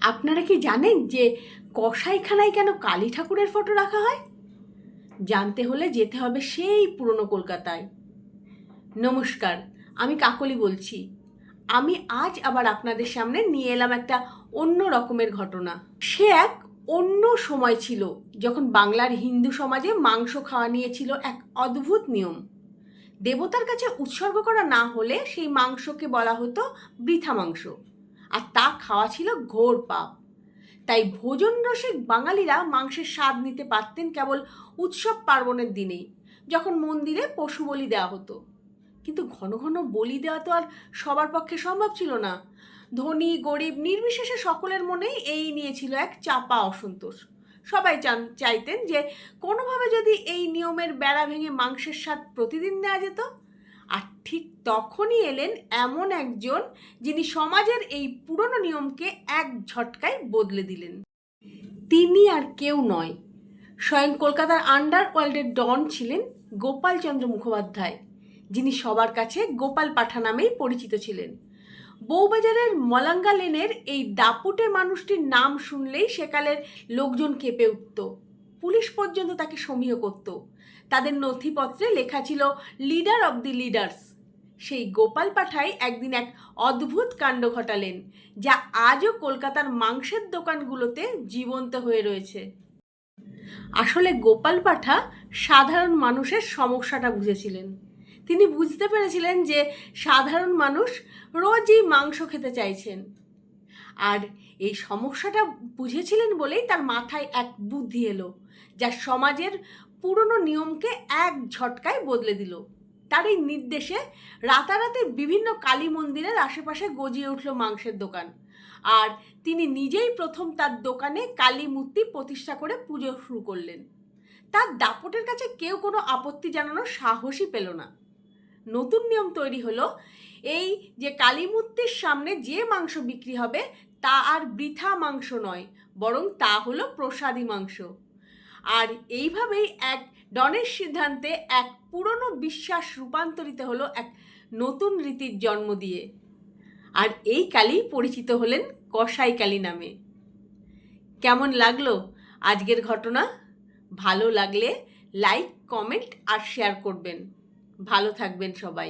আপনারা কি জানেন যে কসাইখানায় কেন কালী ঠাকুরের ফটো রাখা হয়? জানতে হলে যেতে হবে সেই পুরনো কলকাতায়। নমস্কার, আমি কাকলি বলছি। আমি আজ আবার আপনাদের সামনে নিয়ে এলাম একটা অন্য রকমের ঘটনা। সে এক অন্য সময় ছিল যখন বাংলার হিন্দু সমাজে মাংস খাওয়া নিয়ে ছিল এক অদ্ভুত নিয়ম। দেবতার কাছে উৎসর্গ করা না হলে সেই মাংসকে বলা হতো বৃথা মাংস, আর তা খাওয়া ছিল ঘোর পাপ। তাই ভোজন রসিক বাঙালিরা মাংসের স্বাদ নিতে পারতেন কেবল উৎসব পার্বণের দিনেই, যখন মন্দিরে পশু বলি দেওয়া হতো। কিন্তু ঘন ঘন বলি দেওয়া তো আর সবার পক্ষে সম্ভব ছিল না। ধনী গরিব নির্বিশেষে সকলের মনেই এই নিয়ে ছিল এক চাপা অসন্তোষ। সবাই চাইতেন যে কোনোভাবে যদি এই নিয়মের বেড়া ভেঙে মাংসের স্বাদ প্রতিদিন নেওয়া যেত। আর ঠিক তখনই এলেন এমন একজন, যিনি সমাজের এই পুরনো নিয়মকে এক ঝটকায় বদলে দিলেন। তিনি আর কেউ নয়, স্বয়ং কলকাতার আন্ডারওয়ার্ল্ডের ডন ছিলেন গোপালচন্দ্র মুখোপাধ্যায়, যিনি সবার কাছে গোপাল পাঠা নামেই পরিচিত ছিলেন। বউবাজারের মলাঙ্গা লেনের এই দাপুটে মানুষটির নাম শুনলেই সেকালের লোকজন কেঁপে উঠত। পুলিশ পর্যন্ত তাকে সমীহ করত। তাদের নথিপত্রে লেখা ছিল লিডার অব দি লিডার্স। সেই গোপাল পাঠাই একদিন এক অদ্ভুত কাণ্ড ঘটালেন, যা আজও কলকাতার মাংসের দোকানগুলোতে জীবন্ত হয়ে রয়েছে। আসলে গোপাল পাঠা সাধারণ মানুষের সমস্যাটা বুঝেছিলেন। তিনি বুঝতে পেরেছিলেন যে সাধারণ মানুষ রোজই মাংস খেতে চাইছেন, আর এই সমস্যাটা বুঝেছিলেন বলেই তার মাথায় এক বুদ্ধি এলো, যা সমাজের পুরনো নিয়মকে এক ঝটকায় বদলে দিল। তার এই নির্দেশে রাতারাতি বিভিন্ন কালী মন্দিরের আশেপাশে গজিয়ে উঠল মাংসের দোকান, আর তিনি নিজেই প্রথম তার দোকানে কালী মূর্তি প্রতিষ্ঠা করে পুজো শুরু করলেন। তার দাপটের কাছে কেউ কোনো আপত্তি জানানোর সাহসই পেল না। নতুন নিয়ম তৈরি হলো, এই যে কালী মূর্তির সামনে যে মাংস বিক্রি হবে তা আর বৃথা মাংস নয়, বরং তা হলো প্রসাদী মাংস। আর এইভাবেই এক ডনের সিদ্ধান্তে এক পুরনো বিশ্বাস রূপান্তরিত হলো এক নতুন রীতির জন্ম দিয়ে। আর এই কালী পরিচিত হলেন কসাই কালী নামে। কেমন লাগলো আজকের ঘটনা? ভালো লাগলে লাইক, কমেন্ট আর শেয়ার করবেন। ভালো থাকবেন সবাই।